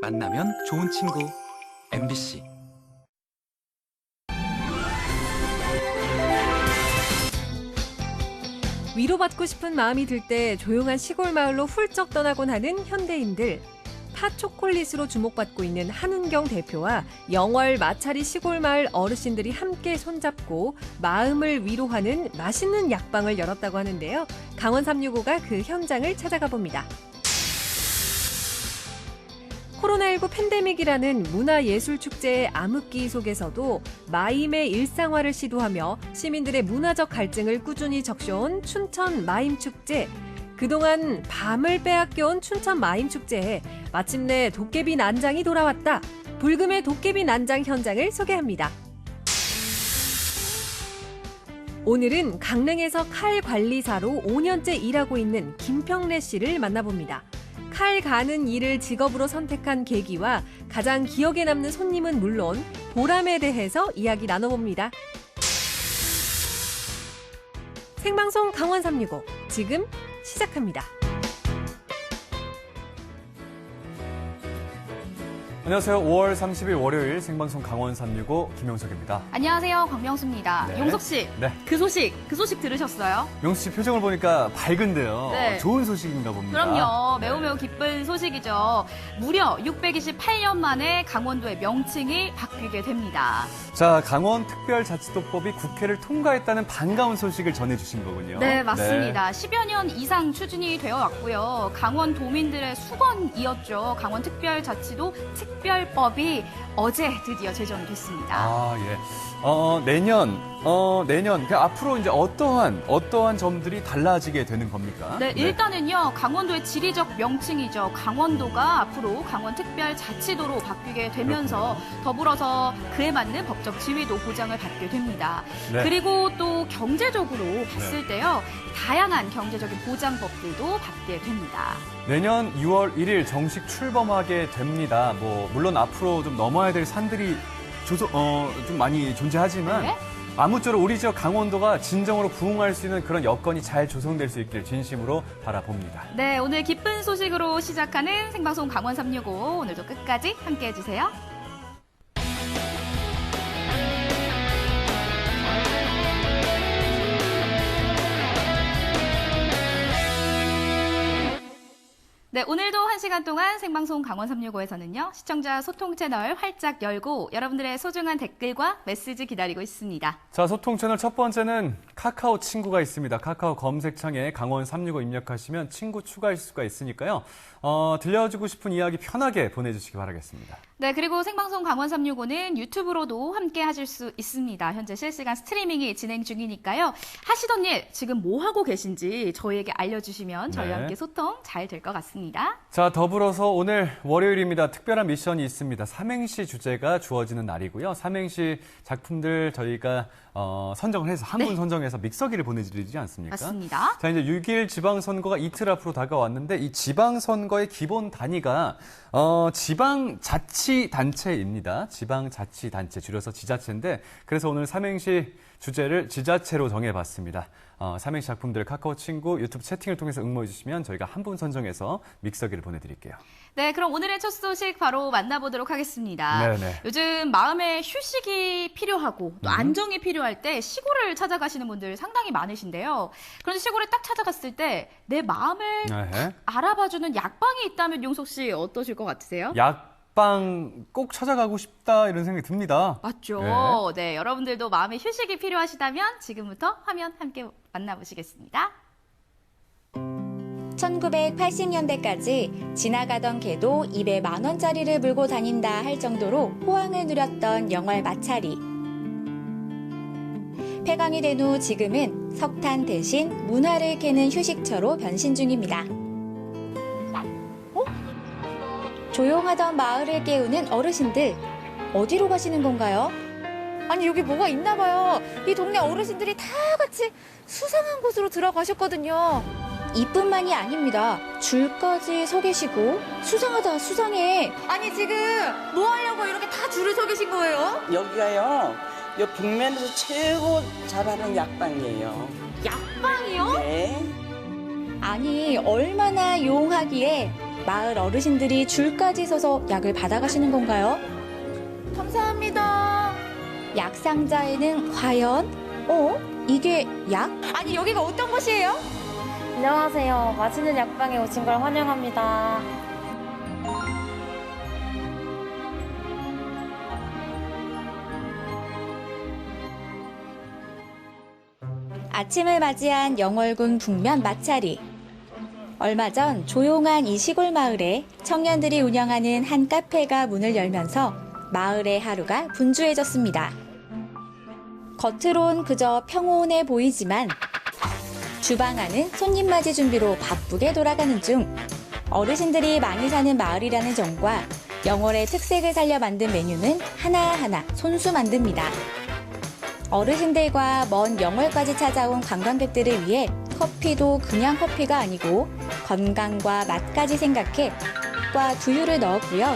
만나면 좋은 친구 MBC. 위로받고 싶은 마음이 들 때 조용한 시골 마을로 훌쩍 떠나곤 하는 현대인들. 팥초콜릿으로 주목받고 있는 한은경 대표와 영월 마차리 시골 마을 어르신들이 함께 손잡고 마음을 위로하는 맛있는 약방을 열었다고 하는데요. 강원 365가 그 현장을 찾아가 봅니다. 코로나19 팬데믹이라는 문화예술축제의 암흑기 속에서도 마임의 일상화를 시도하며 시민들의 문화적 갈증을 꾸준히 적셔온 춘천 마임축제. 그동안 밤을 빼앗겨온 춘천 마임축제에 마침내 도깨비 난장이 돌아왔다. 불금의 도깨비 난장 현장을 소개합니다. 오늘은 강릉에서 칼 관리사로 5년째 일하고 있는 김평래 씨를 만나봅니다. 칼 가는 일을 직업으로 선택한 계기와 가장 기억에 남는 손님은 물론 보람에 대해서 이야기 나눠봅니다. 생방송 강원 365 지금 시작합니다. 안녕하세요. 5월 30일 월요일 생방송 강원 365 김용석입니다. 안녕하세요. 광명수입니다. 네. 용석 씨, 네. 그 소식 들으셨어요? 용수 씨 표정을 보니까 밝은데요. 네. 좋은 소식인가 봅니다. 그럼요. 매우 네. 매우 기쁜 소식이죠. 무려 628년 만에 강원도의 명칭이 바뀌게 됩니다. 자, 강원특별자치도법이 국회를 통과했다는 반가운 소식을 전해주신 거군요. 네, 맞습니다. 10여 년 이상 추진이 되어 왔고요. 강원도민들의 수건이었죠. 강원특별자치도 특별법이 어제 드디어 제정됐습니다. 아, 예. 내년, 그 앞으로 이제 어떠한 점들이 달라지게 되는 겁니까? 네, 일단은요, 강원도의 지리적 명칭이죠. 강원도가 앞으로 강원특별자치도로 바뀌게 되면서 더불어서 그에 맞는 법적 지위도 보장을 받게 됩니다. 네. 그리고 또 경제적으로 봤을 때요, 다양한 경제적인 보장법들도 받게 됩니다. 내년 6월 1일 정식 출범하게 됩니다. 물론 앞으로 좀 넘어야 될 산들이 좀 많이 존재하지만 네? 아무쪼록 우리 지역 강원도가 진정으로 부흥할 수 있는 그런 여건이 잘 조성될 수 있길 진심으로 바라봅니다. 네, 오늘 기쁜 소식으로 시작하는 생방송 강원 365 오늘도 끝까지 함께해 주세요. 네, 오늘도 1시간 동안 생방송 강원 365에서는요, 시청자 소통 채널 활짝 열고 여러분들의 소중한 댓글과 메시지 기다리고 있습니다. 자, 소통 채널 첫 번째는 카카오 친구가 있습니다. 카카오 검색창에 강원 365 입력하시면 친구 추가할 수가 있으니까요. 들려주고 싶은 이야기 편하게 보내주시기 바라겠습니다. 네, 그리고 생방송 강원 365는 유튜브로도 함께 하실 수 있습니다. 현재 실시간 스트리밍이 진행 중이니까요. 하시던 일 지금 뭐 하고 계신지 저희에게 알려주시면 저희와 네. 함께 소통 잘 될 것 같습니다. 자, 더불어서 오늘 월요일입니다. 특별한 미션이 있습니다. 삼행시 주제가 주어지는 날이고요. 삼행시 작품들 저희가 선정을 해서 한 분 선정해서 믹서기를 보내드리지 않습니까? 맞습니다. 자, 이제 6일 지방선거가 이틀 앞으로 다가왔는데 이 지방선거의 기본 단위가 지방자치단체입니다. 지방자치단체, 줄여서 지자체인데 그래서 오늘 삼행시 주제를 지자체로 정해봤습니다. 삼행시 작품들을 카카오 친구, 유튜브 채팅을 통해서 응모해 주시면 저희가 한 분 선정해서 믹서기를 보내드릴게요. 네, 그럼 오늘의 첫 소식 바로 만나보도록 하겠습니다. 네네. 요즘 마음의 휴식이 필요하고 또 안정이 필요할 때 시골을 찾아가시는 분들 상당히 많으신데요. 그런데 시골에 딱 찾아갔을 때 내 마음을 에헤. 알아봐주는 약방이 있다면 용석 씨 어떠실 것 같으세요? 약방 꼭 찾아가고 싶다 이런 생각이 듭니다. 맞죠. 네, 여러분들도 마음의 휴식이 필요하시다면 지금부터 화면 함께 만나보시겠습니다. 1980년대까지 지나가던 개도 입에 10,000원짜리를 물고 다닌다 할 정도로 호황을 누렸던 영월 마차리. 폐광이 된 후 지금은 석탄 대신 문화를 캐는 휴식처로 변신 중입니다. 조용하던 마을을 깨우는 어르신들, 어디로 가시는 건가요? 아니, 여기 뭐가 있나 봐요. 이 동네 어르신들이 다 같이 수상한 곳으로 들어가셨거든요. 이뿐만이 아닙니다. 줄까지 서 계시고 수상하다 수상해. 아니, 지금 뭐 하려고 이렇게 다 줄을 서 계신 거예요? 여기가요, 요 북면에서 최고 잘하는 약방이에요. 약방이요? 네. 아니, 얼마나 용하기에 마을 어르신들이 줄까지 서서 약을 받아가시는 건가요? 감사합니다. 약 상자에는 과연 이게 약? 아니 여기가 어떤 곳이에요? 안녕하세요. 맛있는 약방에 오신 걸 환영합니다. 아침을 맞이한 영월군 북면 마차리. 얼마 전 조용한 이 시골 마을에 청년들이 운영하는 한 카페가 문을 열면서 마을의 하루가 분주해졌습니다. 겉으론 그저 평온해 보이지만 주방 안은 손님 맞이 준비로 바쁘게 돌아가는 중. 어르신들이 많이 사는 마을이라는 점과 영월의 특색을 살려 만든 메뉴는 하나하나 손수 만듭니다. 어르신들과 먼 영월까지 찾아온 관광객들을 위해 커피도 그냥 커피가 아니고 건강과 맛까지 생각해 과 두유를 넣었고요.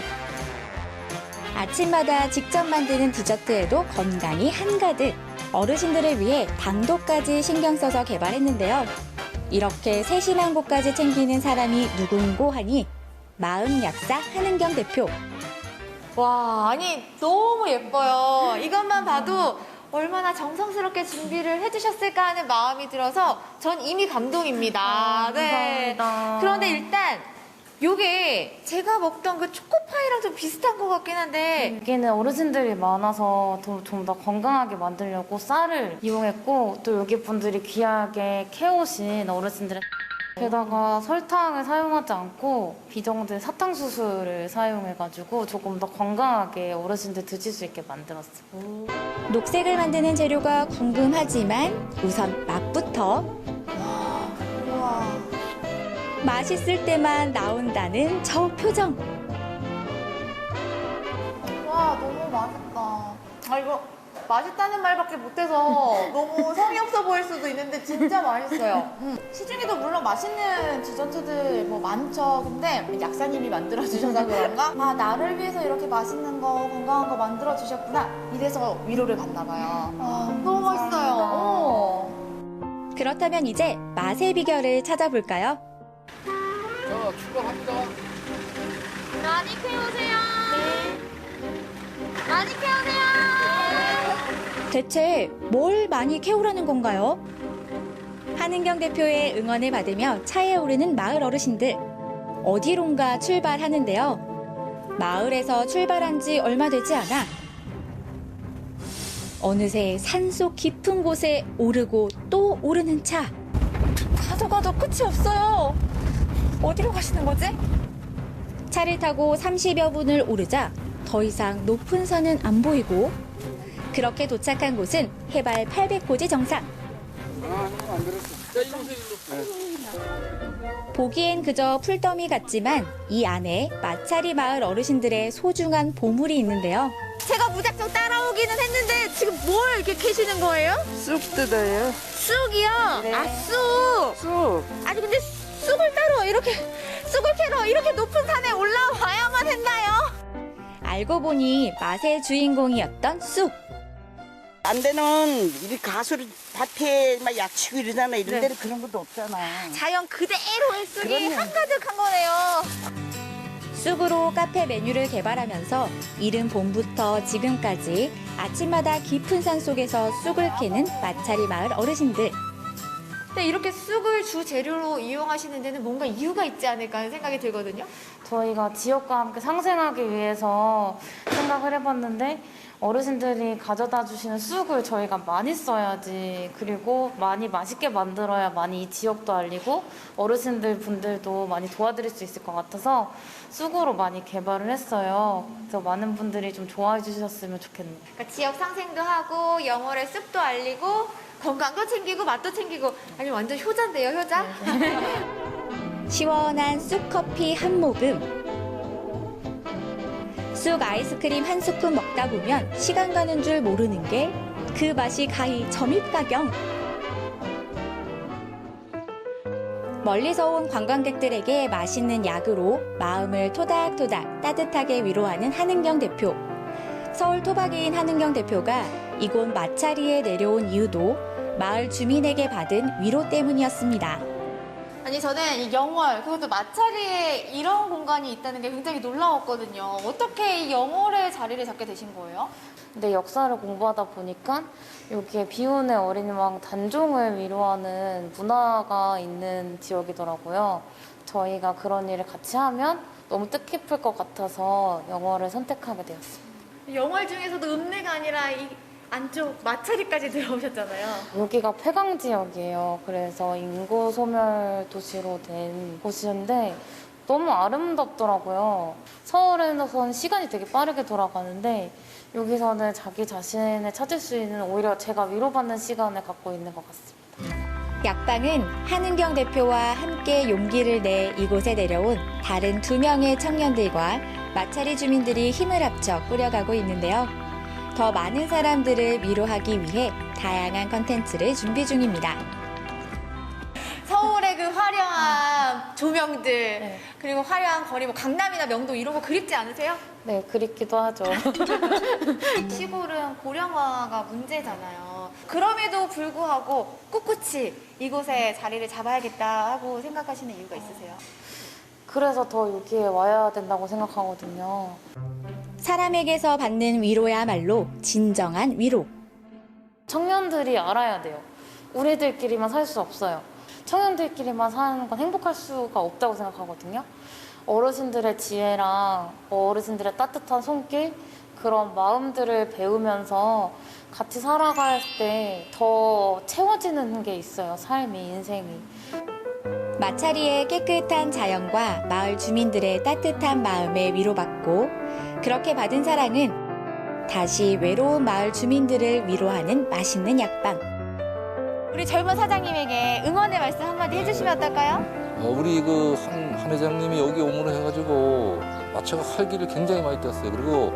아침마다 직접 만드는 디저트에도 건강이 한가득. 어르신들을 위해 당도까지 신경 써서 개발했는데요. 이렇게 세심한 곳까지 챙기는 사람이 누군고 하니 마음 약사 한은경 대표. 와, 아니 너무 예뻐요. 이것만 봐도 얼마나 정성스럽게 준비를 해주셨을까 하는 마음이 들어서 전 이미 감동입니다. 네. 감사합니다. 그런데 일단 요게 제가 먹던 그 초코파이랑 좀 비슷한 것 같긴 한데 여기는 어르신들이 많아서 좀 더 건강하게 만들려고 쌀을 이용했고 또 여기 분들이 귀하게 캐오신 어르신들의 게다가 설탕을 사용하지 않고 비정제 사탕수수를 사용해가지고 조금 더 건강하게 어르신들 드실 수 있게 만들었어요. 녹색을 만드는 재료가 궁금하지만 우선 맛부터. 우와. 맛있을 때만 나온다는 저 표정. 와, 너무 맛있다. 아, 이거 맛있다는 말밖에 못해서 너무 성의 없어 보일 수도 있는데 진짜 맛있어요. 시중에도 물론 맛있는 디저트들 뭐 많죠. 근데 약사님이 만들어주셔서 그런가? 아, 나를 위해서 이렇게 맛있는 거, 건강한 거 만들어주셨구나. 이래서 위로를 받나 봐요. 아, 너무 맛있어요. 그렇다면 이제 맛의 비결을 찾아볼까요? 많이 캐오세요. 많이 캐오세요. 대체 뭘 많이 캐오라는 건가요? 한은경 대표의 응원을 받으며 차에 오르는 마을 어르신들. 어디론가 출발하는데요. 마을에서 출발한 지 얼마 되지 않아 어느새 산속 깊은 곳에 오르고 또 오르는 차. 가도 끝이 없어요. 어디로 가시는 거지? 차를 타고 30여 분을 오르자 더 이상 높은 산은 안 보이고 그렇게 도착한 곳은 해발 800고지 정상. 보기엔 그저 풀더미 같지만 이 안에 마차리 마을 어르신들의 소중한 보물이 있는데요. 제가 무작정 따라오기는 했는데 지금 뭘 이렇게 캐시는 거예요? 쑥 뜯어요. 쑥이요? 네. 아, 쑥. 쑥. 아니 근데 쑥을 따로 이렇게 쑥을 캐러 이렇게 높은 산에 올라와야만 했나요? 알고 보니 맛의 주인공이었던 쑥. 안 되는 이 가수를 밭에 막 야치고 이러잖아. 이런 네. 데는 그런 것도 없잖아. 자연 그대로의 쑥이 그럼요. 한가득한 거네요. 쑥으로 카페 메뉴를 개발하면서 이른 봄부터 지금까지 아침마다 깊은 산 속에서 쑥을 캐는 마차리 마을 어르신들. 근데 이렇게 쑥을 주 재료로 이용하시는 데는 뭔가 이유가 있지 않을까 하는 생각이 들거든요. 저희가 지역과 함께 상생하기 위해서 생각을 해봤는데 어르신들이 가져다 주시는 쑥을 저희가 많이 써야지, 그리고 많이 맛있게 만들어야 많이 이 지역도 알리고 어르신들 분들도 많이 도와드릴 수 있을 것 같아서 쑥으로 많이 개발을 했어요. 그래서 많은 분들이 좀 좋아해 주셨으면 좋겠네요. 그러니까 지역 상생도 하고 영월의 쑥도 알리고 건강도 챙기고 맛도 챙기고 아니 완전 효자인데요, 효자? 시원한 쑥커피 한 모금. 쑥 아이스크림 한 스푼 먹다 보면 시간 가는 줄 모르는 게 그 맛이 가히 점입가경. 멀리서 온 관광객들에게 맛있는 약으로 마음을 토닥토닥 따뜻하게 위로하는 한은경 대표. 서울 토박이인 한은경 대표가 이곳 마차리에 내려온 이유도 마을 주민에게 받은 위로 때문이었습니다. 아니 저는 이 영월 그것도 마차리에 이런 공간이 있다는 게 굉장히 놀라웠거든요. 어떻게 이 영월의 자리를 잡게 되신 거예요? 근데 역사를 공부하다 보니까 여기에 비운의 어린이왕 단종을 위로하는 문화가 있는 지역이더라고요. 저희가 그런 일을 같이 하면 너무 뜻깊을 것 같아서 영월을 선택하게 되었습니다. 영월 중에서도 읍내가 아니라 이 안쪽 마차리까지 들어오셨잖아요. 여기가 폐강 지역이에요. 그래서 인구 소멸 도시로 된 곳인데 너무 아름답더라고요. 서울에서는 시간이 되게 빠르게 돌아가는데 여기서는 자기 자신을 찾을 수 있는 오히려 제가 위로받는 시간을 갖고 있는 것 같습니다. 약방은 한은경 대표와 함께 용기를 내 이곳에 내려온 다른 2명의 청년들과 마차리 주민들이 힘을 합쳐 꾸려가고 있는데요. 더 많은 사람들을 위로하기 위해 다양한 컨텐츠를 준비 중입니다. 서울의 그 화려한 조명들 그리고 화려한 거리, 뭐 강남이나 명동 이런 거 그립지 않으세요? 네, 그립기도 하죠. 시골은 고령화가 문제잖아요. 그럼에도 불구하고 꿋꿋이 이곳에 자리를 잡아야겠다 하고 생각하시는 이유가 있으세요? 그래서 더 여기에 와야 된다고 생각하거든요. 사람에게서 받는 위로야말로 진정한 위로. 청년들이 알아야 돼요. 우리들끼리만 살 수 없어요. 청년들끼리만 사는 건 행복할 수가 없다고 생각하거든요. 어르신들의 지혜랑 어르신들의 따뜻한 손길, 그런 마음들을 배우면서 같이 살아갈 때 더 채워지는 게 있어요. 삶이, 인생이. 마차리의 깨끗한 자연과 마을 주민들의 따뜻한 마음에 위로받고 그렇게 받은 사랑은 다시 외로운 마을 주민들을 위로하는 맛있는 약방. 우리 젊은 사장님에게 응원의 말씀 한마디 해주시면 어떨까요? 우리 그 한 회장님이 여기 오문을 해가지고 마차가 활기를 굉장히 많이 떴어요. 그리고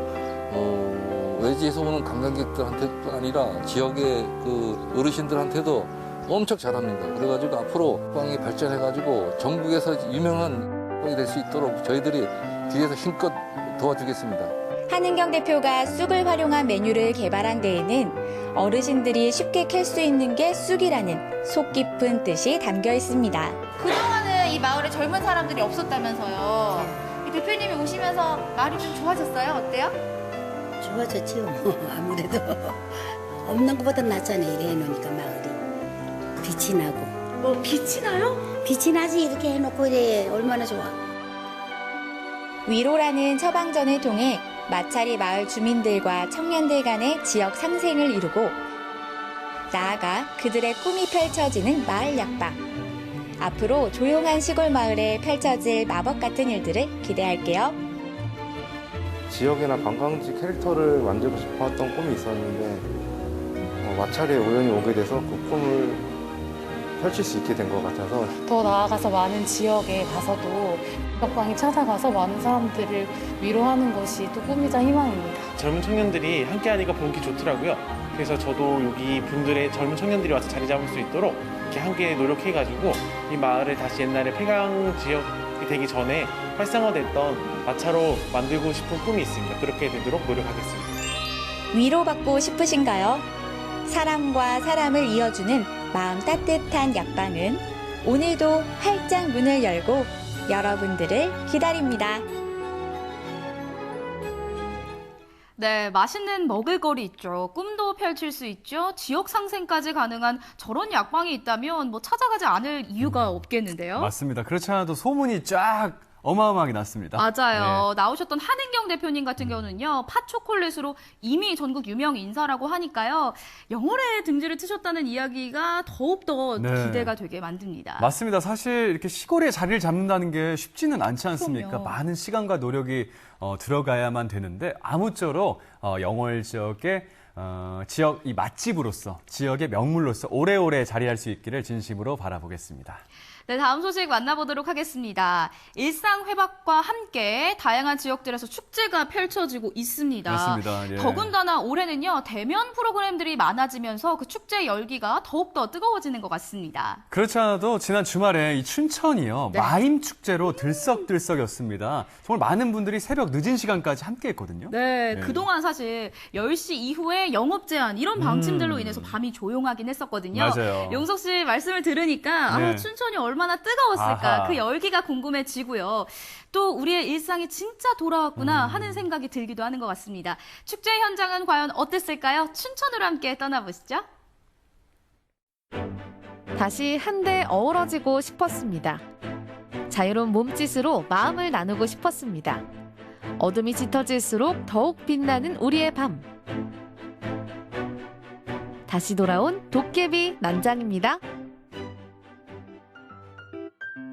외지에서 오는 관광객들한테뿐 아니라 지역의 그 어르신들한테도 엄청 잘합니다. 그래가지고 앞으로 빵이 발전해가지고 전국에서 유명한 빵이 될 수 있도록 저희들이 뒤에서 힘껏 도와주겠습니다. 한은경 대표가 쑥을 활용한 메뉴를 개발한 데에는 어르신들이 쉽게 캘 수 있는 게 쑥이라는 속 깊은 뜻이 담겨 있습니다. 그동안은 이 마을에 젊은 사람들이 없었다면서요. 이 대표님이 오시면서 마을이 좀 좋아졌어요? 어때요? 좋아졌지요. 아무래도 없는 것보다 낫잖아요. 이래 해놓으니까 마을이 빛이 나고. 뭐 빛이 나요? 빛이 나지 이렇게 해놓고 이래 얼마나 좋아. 위로라는 처방전을 통해 마차리 마을 주민들과 청년들 간의 지역 상생을 이루고 나아가 그들의 꿈이 펼쳐지는 마을 약방. 앞으로 조용한 시골 마을에 펼쳐질 마법 같은 일들을 기대할게요. 지역이나 관광지 캐릭터를 만들고 싶었던 꿈이 있었는데 마차리에 우연히 오게 돼서 그 꿈을 펼칠 수 있게 된 것 같아서 더 나아가서 많은 지역에 가서도 약방이 찾아가서 많은 사람들을 위로하는 것이 또 꿈이자 희망입니다. 젊은 청년들이 함께하니까 보기 좋더라고요. 그래서 저도 여기 분들의 젊은 청년들이 와서 자리 잡을 수 있도록 이렇게 함께 노력해가지고 이 마을을 다시 옛날에 폐강 지역이 되기 전에 활성화됐던 마차로 만들고 싶은 꿈이 있습니다. 그렇게 되도록 노력하겠습니다. 위로받고 싶으신가요? 사람과 사람을 이어주는 마음 따뜻한 약방은 오늘도 활짝 문을 열고 여러분들을 기다립니다. 네, 맛있는 먹을거리 있죠. 꿈도 펼칠 수 있죠. 지역 상생까지 가능한 저런 약방이 있다면 뭐 찾아가지 않을 이유가 없겠는데요. 맞습니다. 그렇지 않아도 소문이 쫙 어마어마하게 났습니다. 맞아요. 네. 나오셨던 한은경 대표님 같은 경우는요. 팥초콜릿으로 이미 전국 유명 인사라고 하니까요. 영월에 등지를 트셨다는 이야기가 더욱더 네. 기대가 되게 만듭니다. 맞습니다. 사실 이렇게 시골에 자리를 잡는다는 게 쉽지는 않지 않습니까? 그럼요. 많은 시간과 노력이 들어가야만 되는데 아무쪼록 영월 지역의 지역 이 맛집으로서 지역의 명물로서 오래오래 자리할 수 있기를 진심으로 바라보겠습니다. 네, 다음 소식 만나보도록 하겠습니다. 일상 회복과 함께 다양한 지역들에서 축제가 펼쳐지고 있습니다. 그렇습니다. 예. 더군다나 올해는요, 대면 프로그램들이 많아지면서 그 축제 열기가 더욱더 뜨거워지는 것 같습니다. 그렇지 않아도 지난 주말에 이 춘천이요. 네. 마임 축제로 들썩들썩였습니다. 정말 많은 분들이 새벽 늦은 시간까지 함께 했거든요. 네, 네. 그동안 사실 10시 이후에 일종의 영업 제한 이런 방침들로 인해서 밤이 조용하긴 했었거든요. 맞아요. 용석 씨 말씀을 들으니까 네. 춘천이 얼마나 뜨거웠을까 아하. 그 열기가 궁금해지고요. 또 우리의 일상이 진짜 돌아왔구나 하는 생각이 들기도 하는 것 같습니다. 축제 현장은 과연 어땠을까요? 춘천으로 함께 떠나보시죠. 다시 한데 어우러지고 싶었습니다. 자유로운 몸짓으로 마음을 나누고 싶었습니다. 어둠이 짙어질수록 더욱 빛나는 우리의 밤. 다시 돌아온 도깨비 난장입니다.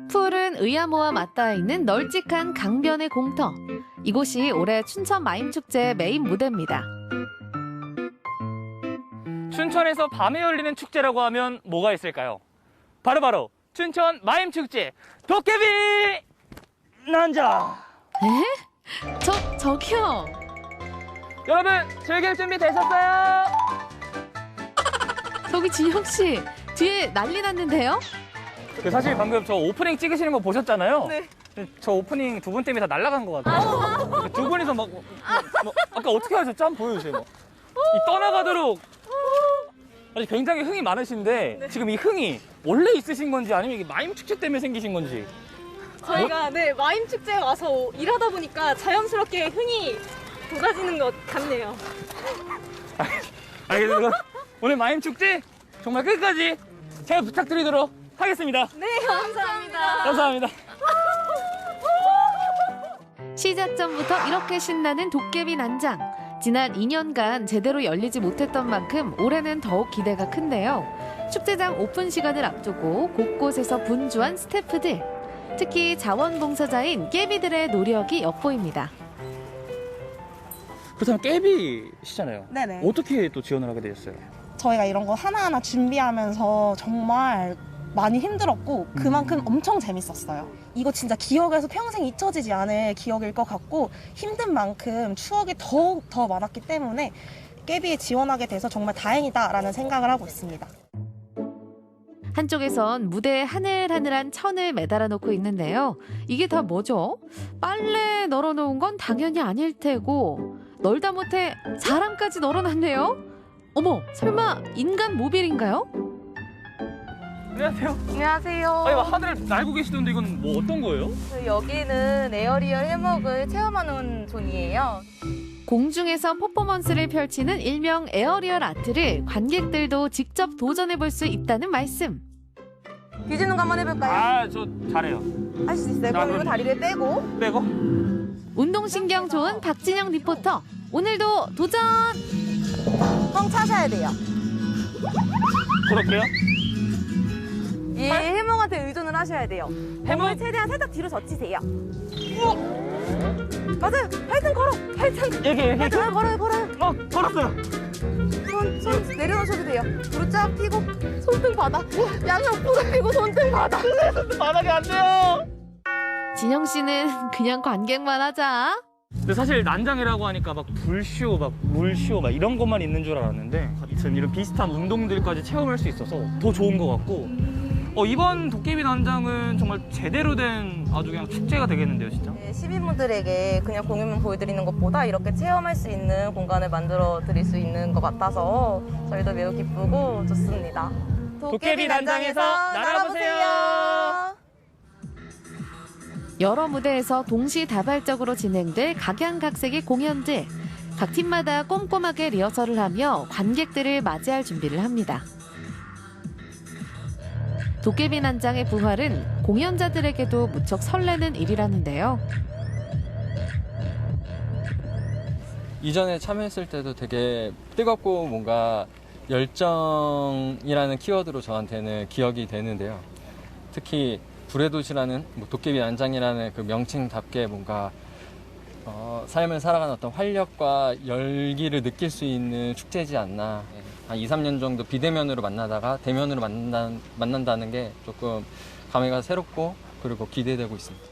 푸른 의암호와 맞닿아 있는 널찍한 강변의 공터. 이곳이 올해 춘천 마임축제의 메인 무대입니다. 춘천에서 밤에 열리는 축제라고 하면 뭐가 있을까요? 바로 춘천 마임축제 도깨비 난장! 에? 저기요. 여러분 즐길 준비 되셨어요? 저기 진영 씨 뒤에 난리 났는데요? 사실 방금 저 오프닝 찍으시는 거 보셨잖아요. 네. 저 오프닝 두 분 때문에 다 날아간 것 같아요. 두 분이서 막 아까 어떻게 하셨죠? 한번 보여주세요. 이 떠나가도록 아니, 굉장히 흥이 많으신데 네. 지금 이 흥이 원래 있으신 건지 아니면 이게 마임 축제 때문에 생기신 건지. 저희가 네 마임 축제에 와서 일하다 보니까 자연스럽게 흥이 돋아지는 것 같네요. 알겠습니다. 오늘 마임 축제 정말 끝까지 잘 부탁드리도록 하겠습니다. 네, 감사합니다. 감사합니다. 시작 전부터 이렇게 신나는 도깨비 난장. 지난 2년간 제대로 열리지 못했던 만큼 올해는 더욱 기대가 큰데요. 축제장 오픈 시간을 앞두고 곳곳에서 분주한 스태프들. 특히 자원봉사자인 깨비들의 노력이 엿보입니다. 그렇다면 깨비시잖아요. 네네. 어떻게 또 지원을 하게 되셨어요? 저희가 이런 거 하나하나 준비하면서 정말 많이 힘들었고 그만큼 엄청 재밌었어요. 이거 진짜 기억에서 평생 잊혀지지 않을 기억일 것 같고 힘든 만큼 추억이 더욱 더 많았기 때문에 깨비에 지원하게 돼서 정말 다행이다라는 생각을 하고 있습니다. 한쪽에선 무대에 하늘하늘한 천을 매달아 놓고 있는데요. 이게 다 뭐죠? 빨래 널어놓은 건 당연히 아닐 테고 널다 못해 사람까지 널어놨네요. 어머, 설마 인간 모빌인가요? 안녕하세요. 안녕하세요. 아니, 하늘을 날고 계시던데 이건 뭐 어떤 거예요? 여기는 에어리얼 해먹을 체험하는 존이에요. 공중에서 퍼포먼스를 펼치는 일명 에어리얼 아트를 관객들도 직접 도전해 볼 수 있다는 말씀. 뒤지는 거 한번 해볼까요? 아, 저 잘해요. 할 수 있어요. 그럼 다리를 떼고. 빼고. 운동신경 좋은 박진영 리포터. 오늘도 도전! 뻥 차셔야 돼요. 그렇게요? 이 해몽한테 의존을 하셔야 돼요. 해몽을 최대한 살짝 뒤로 젖히세요. 맞아요. 팔등 걸어. 팔등. 여기. 걸어요. 걸었어요. 손 내려놓으셔도 돼요. 무릎 쫙 펴고 손등 바닥. 양옆 무릎 펴고 손등 바닥. 손등 바닥이 안 돼요. 진영 씨는 그냥 관객만 하자. 근데 사실 난장이라고 하니까 막 불쇼, 막 물쇼, 막 이런 것만 있는 줄 알았는데 이런 비슷한 운동들까지 체험할 수 있어서 더 좋은 것 같고 이번 도깨비 난장은 정말 제대로 된 아주 그냥 축제가 되겠는데요, 진짜? 네, 시민분들에게 그냥 공연만 보여드리는 것보다 이렇게 체험할 수 있는 공간을 만들어 드릴 수 있는 것 같아서 저희도 매우 기쁘고 좋습니다. 도깨비 난장에서 날아보세요. 여러 무대에서 동시다발적으로 진행될 각양각색의 공연들. 각 팀마다 꼼꼼하게 리허설을 하며 관객들을 맞이할 준비를 합니다. 도깨비 난장의 부활은 공연자들에게도 무척 설레는 일이라는데요. 이전에 참여했을 때도 되게 뜨겁고 뭔가 열정이라는 키워드로 저한테는 기억이 되는데요. 특히 불의 도시라는 도깨비 난장이라는 그 명칭답게 뭔가 삶을 살아가는 어떤 활력과 열기를 느낄 수 있는 축제지 않나. 한 2, 3년 정도 비대면으로 만나다가 대면으로 만난다는 게 조금 감회가 새롭고 그리고 기대되고 있습니다.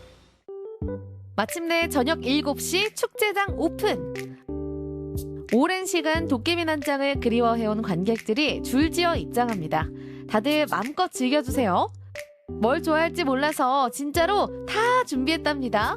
마침내 저녁 7시 축제장 오픈! 오랜 시간 도깨비 난장을 그리워해온 관객들이 줄지어 입장합니다. 다들 마음껏 즐겨주세요. 뭘 좋아할지 몰라서 진짜로 다 준비했답니다.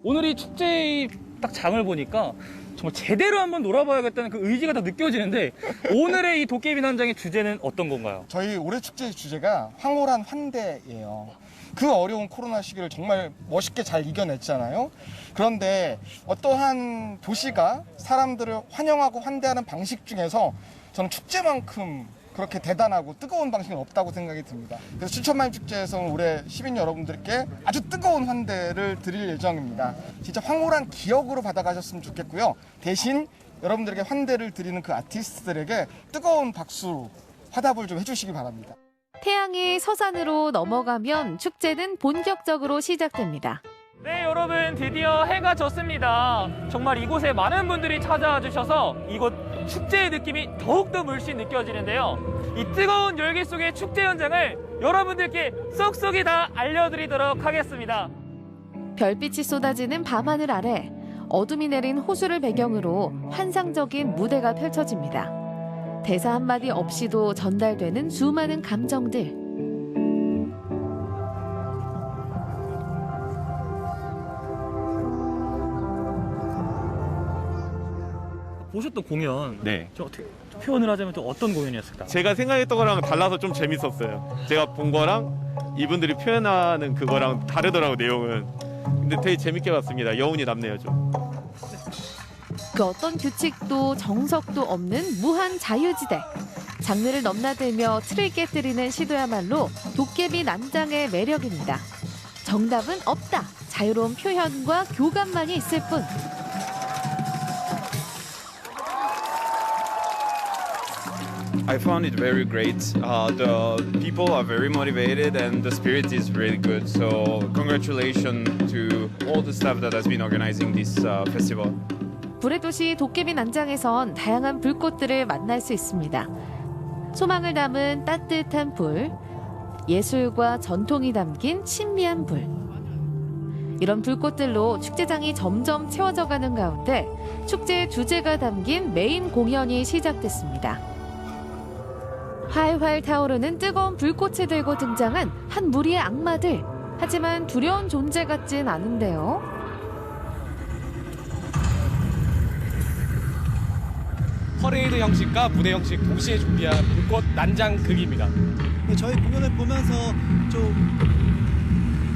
오늘 이 축제의 딱 장을 보니까 정말 제대로 한번 놀아봐야겠다는 그 의지가 다 느껴지는데 오늘의 이 도깨비 난장의 주제는 어떤 건가요? 저희 올해 축제의 주제가 황홀한 환대예요. 그 어려운 코로나 시기를 정말 멋있게 잘 이겨냈잖아요. 그런데 어떠한 도시가 사람들을 환영하고 환대하는 방식 중에서 저는 축제만큼 그렇게 대단하고 뜨거운 방식은 없다고 생각이 듭니다. 그래서 춘천마임 축제에서는 올해 시민 여러분들께 아주 뜨거운 환대를 드릴 예정입니다. 진짜 황홀한 기억으로 받아가셨으면 좋겠고요. 대신 여러분들에게 환대를 드리는 그 아티스트들에게 뜨거운 박수로 화답을 좀 해주시기 바랍니다. 태양이 서산으로 넘어가면 축제는 본격적으로 시작됩니다. 네, 여러분 드디어 해가 졌습니다. 정말 이곳에 많은 분들이 찾아와 주셔서 이곳 축제의 느낌이 더욱더 물씬 느껴지는데요. 이 뜨거운 열기 속의 축제 현장을 여러분들께 쏙쏙이 다 알려드리도록 하겠습니다. 별빛이 쏟아지는 밤하늘 아래 어둠이 내린 호수를 배경으로 환상적인 무대가 펼쳐집니다. 대사 한마디 없이도 전달되는 수많은 감정들. 보셨던 공연, 네. 저 어떻게 표현을 하자면 또 어떤 공연이었을까요? 제가 생각했던 거랑 달라서 좀 재밌었어요. 제가 본 거랑 이분들이 표현하는 그거랑 다르더라고요, 내용은. 근데 되게 재밌게 봤습니다. 여운이 남네요, 좀. 그 어떤 규칙도 정석도 없는 무한 자유지대. 장르를 넘나들며 틀을 깨뜨리는 시도야말로 도깨비 난장의 매력입니다. 정답은 없다. 자유로운 표현과 교감만이 있을 뿐. I found it very great. The people are very motivated and the spirit is really good. So congratulations to all the staff that has been organizing this festival. 불의 도시 도깨비 난장에선 다양한 불꽃들을 만날 수 있습니다. 소망을 담은 따뜻한 불, 예술과 전통이 담긴 신비한 불. 이런 불꽃들로 축제장이 점점 채워져 가는 가운데 축제의 주제가 담긴 메인 공연이 시작됐습니다. 활활 타오르는 뜨거운 불꽃을 들고 등장한 한 무리의 악마들. 하지만 두려운 존재 같진 않은데요. 퍼레이드 형식과 무대 형식 동시에 준비한 불꽃 난장극입니다. 저희 공연을 보면서 좀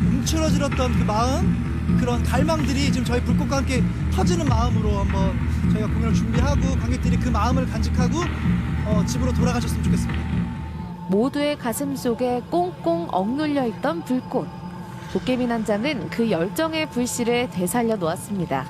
움츠러들었던 그 마음, 그런 갈망들이 지금 저희 불꽃과 함께 터지는 마음으로 한번 저희가 공연을 준비하고 관객들이 그 마음을 간직하고 집으로 돌아가셨으면 좋겠습니다. 모두의 가슴 속에 꽁꽁 억눌려 있던 불꽃. 도깨비 난장은 그 열정의 불씨를 되살려 놓았습니다.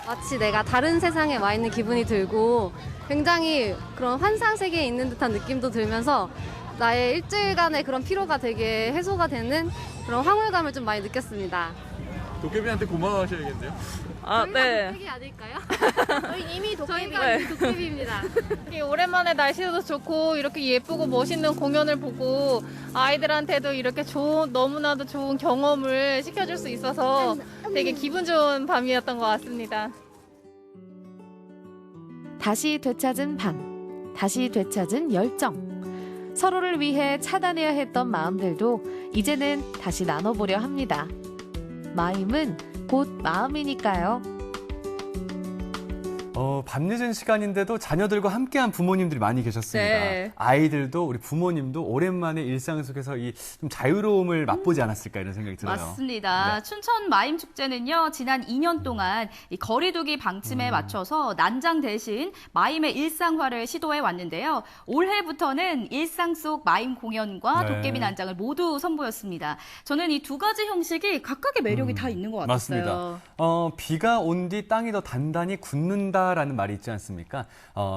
마치 내가 다른 세상에 와 있는 기분이 들고 굉장히 그런 환상 세계에 있는 듯한 느낌도 들면서 나의 일주일간의 그런 피로가 되게 해소가 되는 그런 황홀감을 좀 많이 느꼈습니다. 도깨비한테 고마워하셔야겠네요. 아, 네. 도깨비 아닐까요? 저희 이미 저희가 도깨비입니다. 오랜만에 날씨도 좋고 이렇게 예쁘고 멋있는 공연을 보고 아이들한테도 이렇게 너무나도 좋은 경험을 시켜줄 수 있어서 되게 기분 좋은 밤이었던 것 같습니다. 다시 되찾은 밤, 다시 되찾은 열정. 서로를 위해 차단해야 했던 마음들도 이제는 다시 나눠보려 합니다. 마임은 곧 마음이니까요. 밤늦은 시간인데도 자녀들과 함께한 부모님들이 많이 계셨습니다. 네. 아이들도 우리 부모님도 오랜만에 일상 속에서 이 좀 자유로움을 맛보지 않았을까 이런 생각이 들어요. 맞습니다. 네. 춘천 마임 축제는요, 지난 2년 동안 이 거리두기 방침에 맞춰서 난장 대신 마임의 일상화를 시도해 왔는데요. 올해부터는 일상 속 마임 공연과 네. 도깨비 난장을 모두 선보였습니다. 저는 이 두 가지 형식이 각각의 매력이 다 있는 것 같았어요. 맞습니다. 비가 온 뒤 땅이 더 단단히 굳는다라는 말이 있지 않습니까?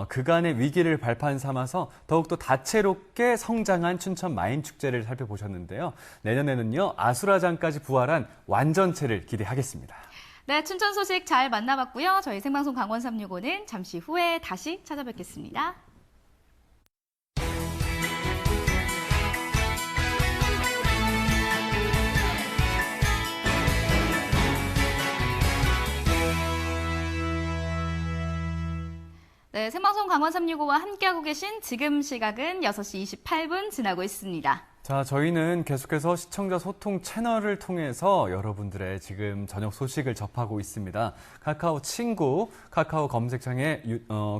그간의 위기를 발판 삼아서 더욱더 다채롭게 성장한 춘천 마임 축제를 살펴보셨는데요. 내년에는요, 아수라장까지 부활한 완전체를 기대하겠습니다. 네, 춘천 소식 잘 만나봤고요. 저희 생방송 강원 365는 잠시 후에 다시 찾아뵙겠습니다. 네, 생방송 강원 365와 함께하고 계신 지금 시각은 6시 28분 지나고 있습니다. 자, 저희는 계속해서 시청자 소통 채널을 통해서 여러분들의 지금 저녁 소식을 접하고 있습니다. 카카오 친구, 카카오 검색창에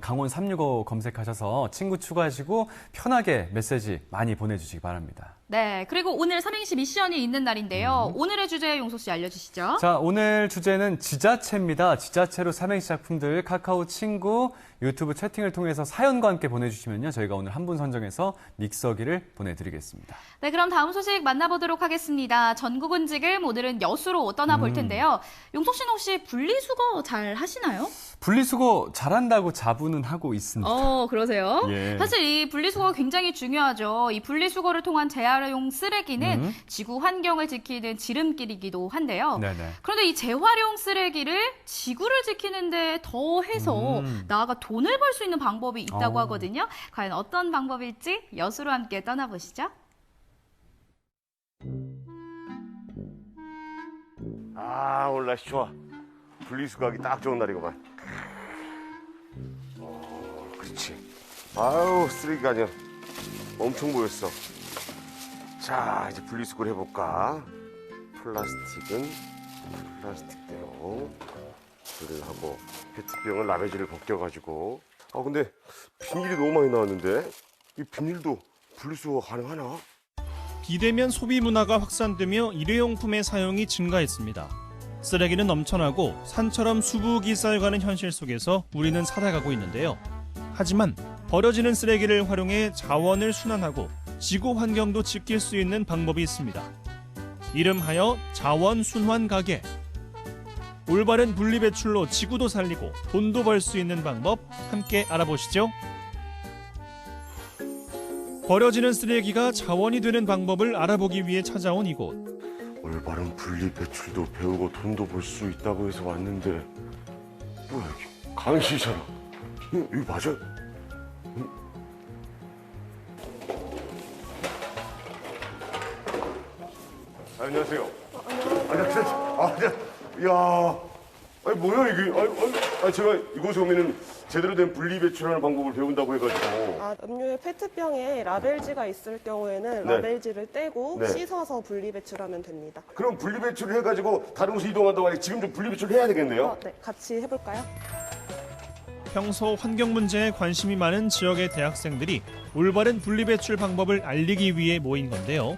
강원 365 검색하셔서 친구 추가하시고 편하게 메시지 많이 보내주시기 바랍니다. 네, 그리고 오늘 삼행시 미션이 있는 날인데요. 오늘의 주제 용소 씨 알려주시죠. 자, 오늘 주제는 지자체입니다. 지자체로 삼행시 작품들 카카오 친구, 유튜브 채팅을 통해서 사연과 함께 보내주시면요. 저희가 오늘 한 분 선정해서 믹서기를 보내드리겠습니다. 네, 그럼 다음 소식 만나보도록 하겠습니다. 전국은 지금 오늘은 여수로 떠나볼 텐데요. 용석 씨는 혹시 분리수거 잘 하시나요? 분리수거 잘한다고 자부는 하고 있습니다. 그러세요? 예. 사실 이 분리수거가 굉장히 중요하죠. 이 분리수거를 통한 재활용 쓰레기는 지구 환경을 지키는 지름길이기도 한데요. 네네. 그런데 이 재활용 쓰레기를 지구를 지키는데 더해서 나아가 돈을 벌 수 있는 방법이 있다고 하거든요. 과연 어떤 방법일지 여수로 함께 떠나보시죠. 아, 오늘 날씨 좋아. 분리수거하기 딱 좋은 날이구만. 그렇지. 아우, 쓰레기가 아니야. 엄청 모였어. 자, 이제 분리수거를 해볼까. 플라스틱은 플라스틱대로 분리를 하고, 페트병은 라베지를 벗겨가지고. 아, 근데 비닐이 너무 많이 나왔는데 이 비닐도 분리수거 가능하나? 비대면 소비 문화가 확산되며 일회용품의 사용이 증가했습니다. 쓰레기는 넘쳐나고 산처럼 수북이 쌓여가는 현실 속에서 우리는 살아가고 있는데요. 하지만 버려지는 쓰레기를 활용해 자원을 순환하고 지구 환경도 지킬 수 있는 방법이 있습니다. 이름하여 자원순환 가게. 올바른 분리배출로 지구도 살리고 돈도 벌 수 있는 방법 함께 알아보시죠. 버려지는 쓰레기가 자원이 되는 방법을 알아보기 위해 찾아온 이곳. 올바른 분리배출도 배우고 돈도 벌 수 있다고 해서 왔는데 뭐야 이게 강의실이잖아. 여기 맞아? 안녕하세요. 안녕하세요. 이야, 아니 뭐야 이게? 아니 제가 이곳에 오면은 제대로 된 분리배출하는 방법을 배운다고 해가지고. 음료의 페트병에 라벨지가 있을 경우에는 네. 라벨지를 떼고 네. 씻어서 분리배출하면 됩니다. 그럼 분리배출을 해가지고 다른 곳에 이동한다고 하니 지금 좀 분리배출을 해야 되겠네요. 네, 같이 해볼까요? 평소 환경 문제에 관심이 많은 지역의 대학생들이 올바른 분리배출 방법을 알리기 위해 모인 건데요.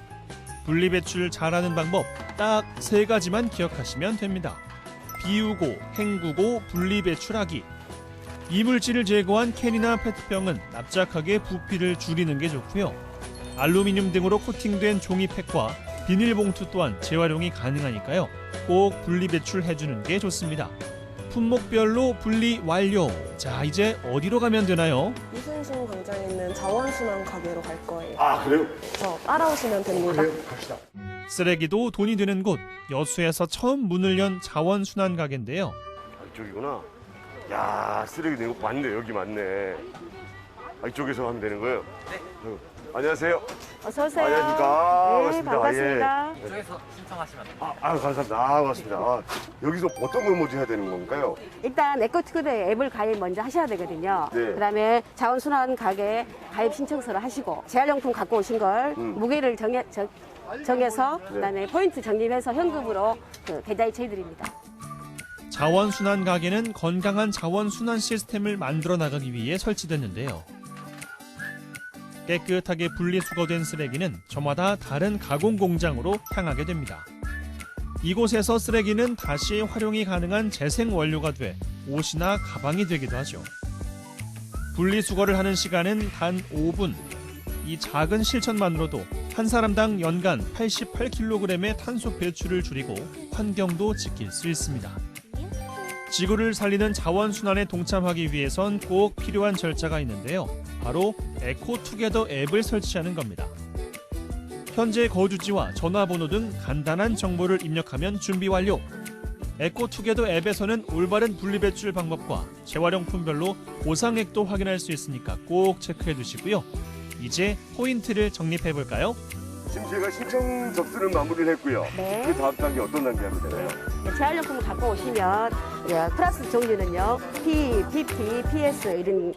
분리배출 잘하는 방법 딱 3가지만 기억하시면 됩니다. 비우고, 헹구고, 분리배출하기. 이물질을 제거한 캔이나 페트병은 납작하게 부피를 줄이는 게 좋고요. 알루미늄 등으로 코팅된 종이팩과 비닐봉투 또한 재활용이 가능하니까요. 꼭 분리배출해주는 게 좋습니다. 품목별로 분리 완료. 자, 이제 어디로 가면 되나요? 이순신 광장에 있는 자원순환 가게로 갈 거예요. 아, 그래요? 따라오시면 됩니다. 그래요? 갑시다. 쓰레기도 돈이 되는 곳, 여수에서 처음 문을 연 자원순환 가게인데요. 이쪽이구나. 야, 쓰레기 내고 맞네. 여기 맞네. 이쪽에서 하면 되는 거예요? 네. 안녕하세요. 어서 오세요. 안녕하십니까. 네, 반갑습니다. 이쪽에서 신청하시면 됩니다. 감사합니다. 고맙습니다. 여기서 어떤 걸 먼저 해야 되는 건가요? 일단 에코투게더 앱을 가입 먼저 하셔야 되거든요. 네. 그다음에 자원순환 가게 가입 신청서를 하시고 재활용품 갖고 오신 걸 무게를 정해서 그다음에 포인트 적립해서 현금으로 계좌에 쳐드립니다. 자원순환 가게는 건강한 자원순환 시스템을 만들어 나가기 위해 설치됐는데요. 깨끗하게 분리수거된 쓰레기는 저마다 다른 가공 공장으로 향하게 됩니다. 이곳에서 쓰레기는 다시 활용이 가능한 재생 원료가 돼 옷이나 가방이 되기도 하죠. 분리수거를 하는 시간은 단 5분. 이 작은 실천만으로도 한 사람당 연간 88kg의 탄소 배출을 줄이고 환경도 지킬 수 있습니다. 지구를 살리는 자원순환에 동참하기 위해선 꼭 필요한 절차가 있는데요. 바로 에코투게더 앱을 설치하는 겁니다. 현재 거주지와 전화번호 등 간단한 정보를 입력하면 준비 완료. 에코투게더 앱에서는 올바른 분리배출 방법과 재활용품별로 보상액도 확인할 수 있으니까 꼭 체크해 두시고요. 이제 포인트를 적립해 볼까요? 지금 제가 신청 접수를 마무리를 했고요. 네. 그 다음 단계 어떤 단계 하면 되나요? 재활용품을 갖고 오시면 플라스틱 종류는요, P, PP, PS 이런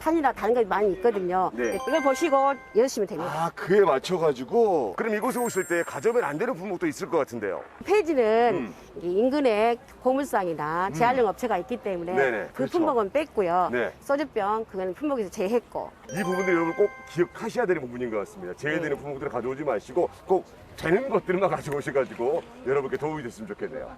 산이나 다른 게 많이 있거든요. 네. 이걸 보시고 열으시면 됩니다. 아, 그에 맞춰가지고 그럼 이곳에 오실 때 가져오면 안 되는 품목도 있을 것 같은데요. 폐지는 인근에 고물상이나 재활용 업체가 있기 때문에 네네, 그 그렇죠. 품목은 뺐고요. 네. 소주병 그거는 품목에서 제외했고. 이 부분들 여러분 꼭 기억하셔야 되는 부분인 것 같습니다. 제외되는 품목들을 가져오지 마시고 꼭 되는 것들만 가져오셔가지고 여러분께 도움이 됐으면 좋겠네요.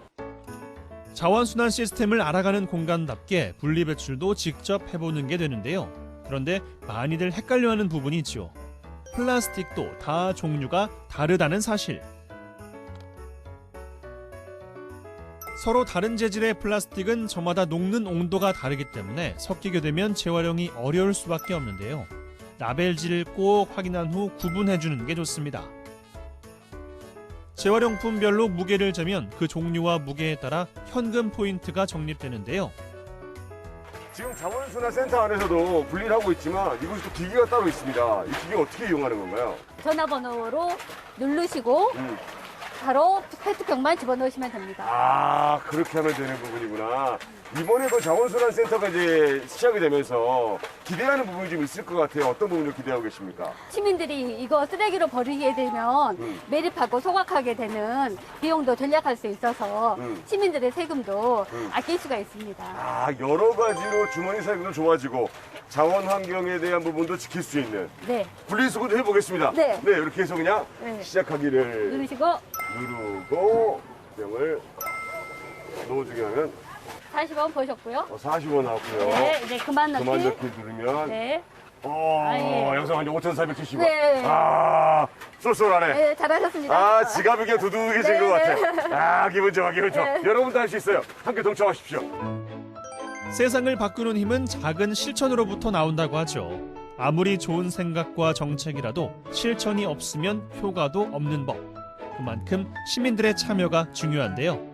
자원순환 시스템을 알아가는 공간답게 분리배출도 직접 해보는 게 되는데요. 그런데 많이들 헷갈려하는 부분이 있죠. 플라스틱도 다 종류가 다르다는 사실. 서로 다른 재질의 플라스틱은 저마다 녹는 온도가 다르기 때문에 섞이게 되면 재활용이 어려울 수밖에 없는데요. 라벨지를 꼭 확인한 후 구분해주는 게 좋습니다. 재활용품별로 무게를 재면 그 종류와 무게에 따라 현금 포인트가 적립되는데요. 지금 자원순환센터 안에서도 분리를 하고 있지만 이곳에 또 기기가 따로 있습니다. 이 기기 어떻게 이용하는 건가요? 전화번호로 누르시고 바로 페트병만 집어넣으시면 됩니다. 아, 그렇게 하면 되는 부분이구나. 이번에 그 자원순환센터가 이제 시작이 되면서 기대하는 부분이 좀 있을 것 같아요. 어떤 부분을 기대하고 계십니까? 시민들이 이거 쓰레기로 버리게 되면 매립하고 소각하게 되는 비용도 절약할 수 있어서 시민들의 세금도 아낄 수가 있습니다. 아, 여러 가지로 주머니 사용도 좋아지고 자원 환경에 대한 부분도 지킬 수 있는 네. 분리수거도 해보겠습니다. 네. 이렇게 해서 그냥 시작하기를 누르시고 누르고 병을 넣어주게 하면 40원 보셨고요. 40원 나왔고요. 네, 이제 그만 넣기. 그만 넣기 누르면 네. 예. 여기서 한 5,470원. 네. 아, 쏠쏠하네. 네, 잘하셨습니다. 아, 지갑이 그냥 두둑해진 네, 것 네. 같아. 아, 기분 좋아, 기분 좋아. 네. 여러분도 할 수 있어요. 함께 동참하십시오. 세상을 바꾸는 힘은 작은 실천으로부터 나온다고 하죠. 아무리 좋은 생각과 정책이라도 실천이 없으면 효과도 없는 법. 그만큼 시민들의 참여가 중요한데요.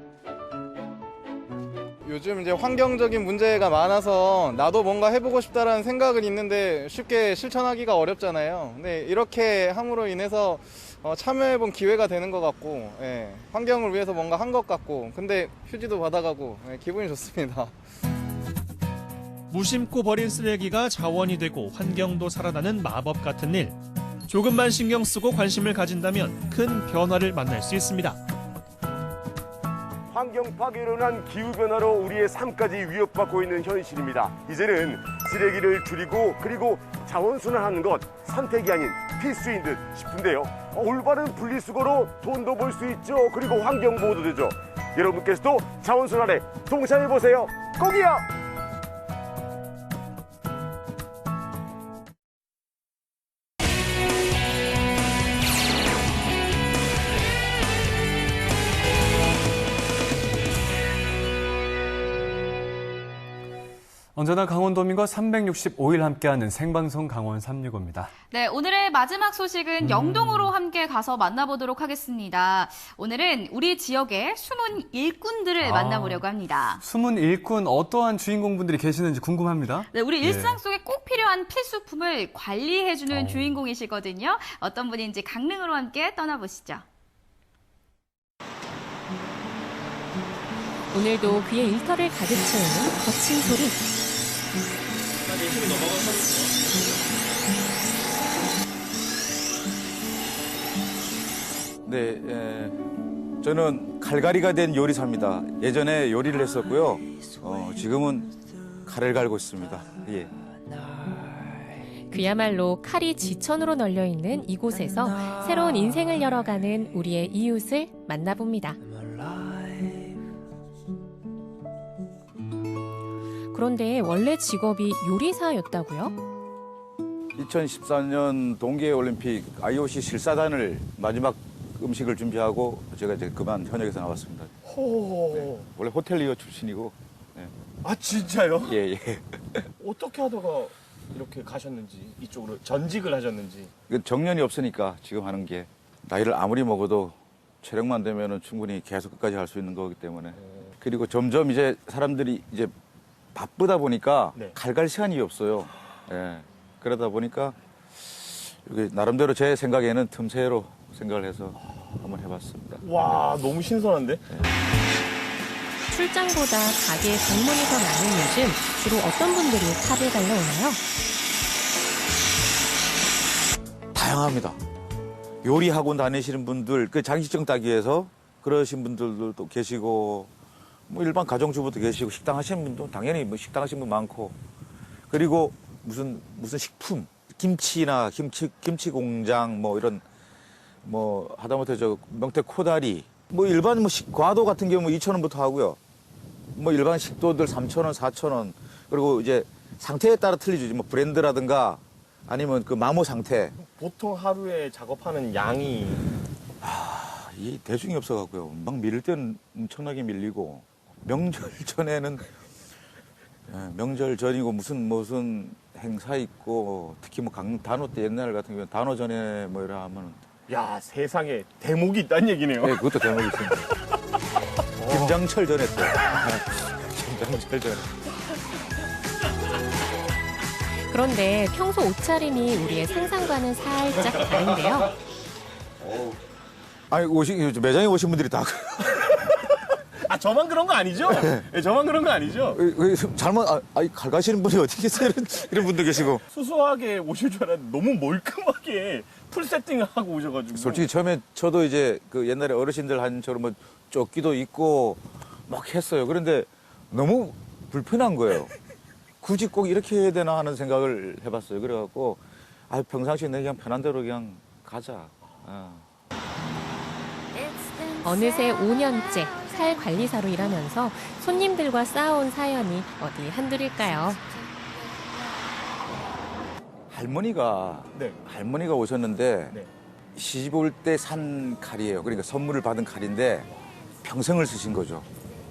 요즘 이제 환경적인 문제가 많아서 나도 뭔가 해보고 싶다라는 생각은 있는데 쉽게 실천하기가 어렵잖아요. 근데 이렇게 함으로 인해서 참여해본 기회가 되는 것 같고, 환경을 위해서 뭔가 한 것 같고, 근데 휴지도 받아가고 기분이 좋습니다. 무심코 버린 쓰레기가 자원이 되고 환경도 살아나는 마법 같은 일. 조금만 신경 쓰고 관심을 가진다면 큰 변화를 만날 수 있습니다. 환경 파괴로 인한 기후변화로 우리의 삶까지 위협받고 있는 현실입니다. 이제는 쓰레기를 줄이고 그리고 자원순환하는 것 선택이 아닌 필수인 듯 싶은데요. 올바른 분리수거로 돈도 벌 수 있죠. 그리고 환경보호도 되죠. 여러분께서도 자원순환에 동참해보세요. 꼭이요! 언제나 강원도민과 365일 함께하는 생방송 강원 365입니다. 네, 오늘의 마지막 소식은 영동으로 함께 가서 만나보도록 하겠습니다. 오늘은 우리 지역의 숨은 일꾼들을 만나보려고 합니다. 숨은 일꾼 어떠한 주인공분들이 계시는지 궁금합니다. 네, 우리 일상 속에 꼭 필요한 필수품을 관리해주는 주인공이시거든요. 어떤 분인지 강릉으로 함께 떠나보시죠. 오늘도 귀에 일터를 가득 채우는 거친 소리. 네, 저는 칼갈이가 된 요리사입니다. 예전에 요리를 했었고요. 지금은 칼을 갈고 있습니다. 예. 그야말로 칼이 지천으로 널려 있는 이곳에서 새로운 인생을 열어가는 우리의 이웃을 만나봅니다. 그런데 원래 직업이 요리사였다고요? 2014년 동계올림픽 IOC 실사단을 마지막 음식을 준비하고 제가 이제 그만 현역에서 나왔습니다. 네, 원래 호텔리어 출신이고. 네. 아, 진짜요? 예, 예. 어떻게 하다가 이렇게 가셨는지, 이쪽으로 전직을 하셨는지. 이건 정년이 없으니까 지금 하는 게 나이를 아무리 먹어도 체력만 되면은 충분히 계속 끝까지 할 수 있는 거기 때문에. 그리고 점점 이제 사람들이 이제 바쁘다 보니까 칼갈 시간이 없어요. 예. 그러다 보니까 여기 나름대로 제 생각에는 틈새로 생각을 해서 한번 해봤습니다. 와, 너무 신선한데? 출장보다 가게 방문이 더 많은 요즘 주로 어떤 분들이 칼을 갈러 오나요? 다양합니다. 요리 학원 다니시는 분들, 그 장식정 따기 위해서 그러신 분들도 계시고, 뭐 일반 가정주부도 계시고, 식당 하시는 분도 당연히 뭐 식당 하시는 분 많고, 그리고 무슨 식품, 김치나 김치 공장 뭐 이런 뭐 하다못해 저 명태 코다리, 뭐 일반 뭐 과도 같은 경우 2,000원부터 하고요. 뭐 일반 식도들 3,000원, 4,000원. 그리고 이제 상태에 따라 틀리죠. 뭐 브랜드라든가 아니면 그 마모 상태. 보통 하루에 작업하는 양이 이 대중이 없어갖고요. 막 밀릴 때는 엄청나게 밀리고 명절 전에는 명절 전이고 무슨 행사 있고 특히 뭐 단오 때 옛날 같은 경우는 단오 전에 뭐 이라 하면 야 세상에 대목이 있다는 얘기네요. 네, 그것도 대목이 있습니다. 김장철 전에 또 김장철 전에. 그런데 평소 옷차림이 우리의 상상과는 살짝 다른데요. 아니 매장에 오신 분들이 다 아 저만 그런 거 아니죠? 네, 저만 그런 거 아니죠? 잘못 갈 가시는 분이 어떻게 계세요? 이런 분도 계시고. 수수하게 오실 줄 알았는데 너무 몰큼하게 풀 세팅을 하고 오셔가지고. 솔직히 처음에 저도 이제 그 옛날에 어르신들 한처럼 뭐 조끼도 입고 막 했어요. 그런데 너무 불편한 거예요. 굳이 꼭 이렇게 해야 되나 하는 생각을 해봤어요. 그래갖고 평상시에 내 그냥 편한 대로 그냥 가자. 어느새 5년째 살 관리사로 일하면서 손님들과 쌓아온 사연이 어디 한둘일까요? 할머니가 오셨는데 시집 올 때 산 칼이에요. 그러니까 선물을 받은 칼인데 평생을 쓰신 거죠.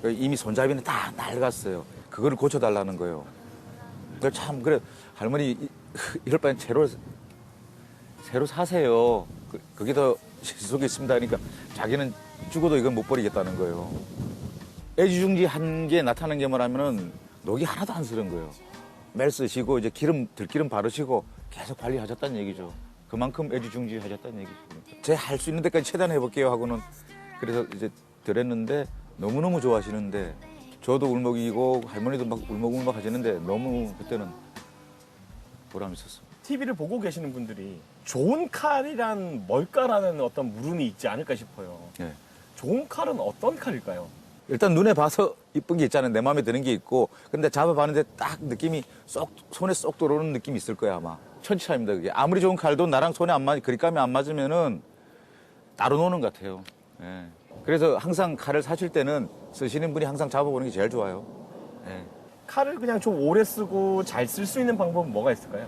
이미 손잡이는 다 낡았어요. 그거를 고쳐달라는 거예요. 참 그래 할머니 이럴 바엔 새로 사세요. 그게 더 실속이 있습니다. 그러니까 자기는 죽어도 이건 못 버리겠다는 거예요. 애지중지한 게 나타나는 게 뭐냐면은 녹이 하나도 안 쓰는 거예요. 매일 쓰시고 이제 들기름 바르시고 계속 관리하셨다는 얘기죠. 그만큼 애지중지하셨다는 얘기죠. 제 할 수 있는 데까지 최대한 해볼게요 하고는 그래서 이제 드렸는데 너무너무 좋아하시는데 저도 울먹이고 할머니도 막 울먹울먹 하시는데 너무 그때는 보람이 있었어요. TV를 보고 계시는 분들이 좋은 칼이란 뭘까라는 어떤 물음이 있지 않을까 싶어요. 네. 좋은 칼은 어떤 칼일까요? 일단 눈에 봐서 이쁜 게 있잖아요. 내 마음에 드는 게 있고. 근데 잡아봤는데 딱 느낌이 손에 쏙 들어오는 느낌이 있을 거야 아마. 천지차입니다 그게. 아무리 좋은 칼도 나랑 손에 그립감이 안 맞으면은 따로 노는 것 같아요. 예. 그래서 항상 칼을 사실 때는 쓰시는 분이 항상 잡아보는 게 제일 좋아요. 예. 칼을 그냥 좀 오래 쓰고 잘 쓸 수 있는 방법은 뭐가 있을까요?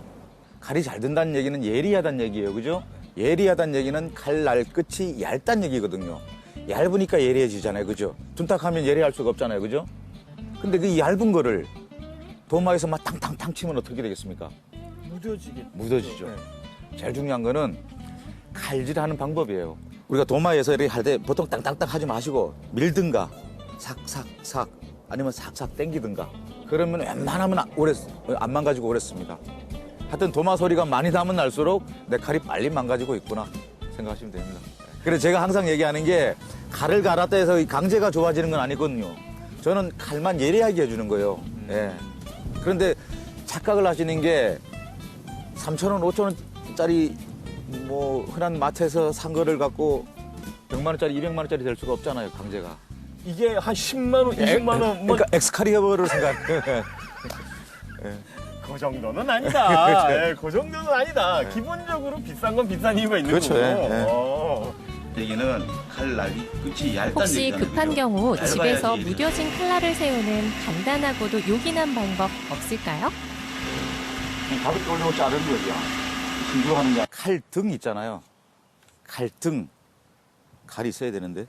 칼이 잘 든다는 얘기는 예리하다는 얘기예요. 그죠? 예리하다는 얘기는 칼 날 끝이 얇다는 얘기거든요. 얇으니까 예리해지잖아요. 그죠? 둔탁하면 예리할 수가 없잖아요. 그죠? 근데 그 얇은 거를 도마에서 막 탕탕탕 치면 어떻게 되겠습니까? 묻어지죠. 네. 제일 중요한 거는 칼질하는 방법이에요. 우리가 도마에서 이렇게 할 때 보통 땅땅땅 하지 마시고 밀든가 삭삭삭 아니면 삭삭 땡기든가 그러면 웬만하면 안 망가지고 오래 씁니다. 하여튼 도마 소리가 많이 나면 날수록 내 칼이 빨리 망가지고 있구나 생각하시면 됩니다. 그래서 제가 항상 얘기하는 게 칼을 갈았다 해서 강제가 좋아지는 건 아니거든요. 저는 칼만 예리하게 해주는 거예요. 예. 그런데 착각을 하시는 게 3,000원, 5,000원짜리 뭐 흔한 마트에서 산 거를 갖고 100만 원짜리, 200만 원짜리 될 수가 없잖아요. 강제가. 이게 한 10만 원, 20만 원. 그러니까 엑스카리버를 생각해요. 예. 그 정도는 아니다. 그렇죠. 예, 그 정도는 아니다. 기본적으로 비싼 건 비싼 이유가 있는 그렇죠. 거고. 얘기는 칼날이 끝이 얇다는 혹시 얘기잖아요. 급한 그죠? 경우 얇아야지. 집에서 무뎌진 칼날을 세우는 간단하고도 요긴한 방법 없을까요? 가볍게 올려고 자르는 거죠. 신중하는 게 칼등 있잖아요. 칼등. 칼이 있어야 되는데.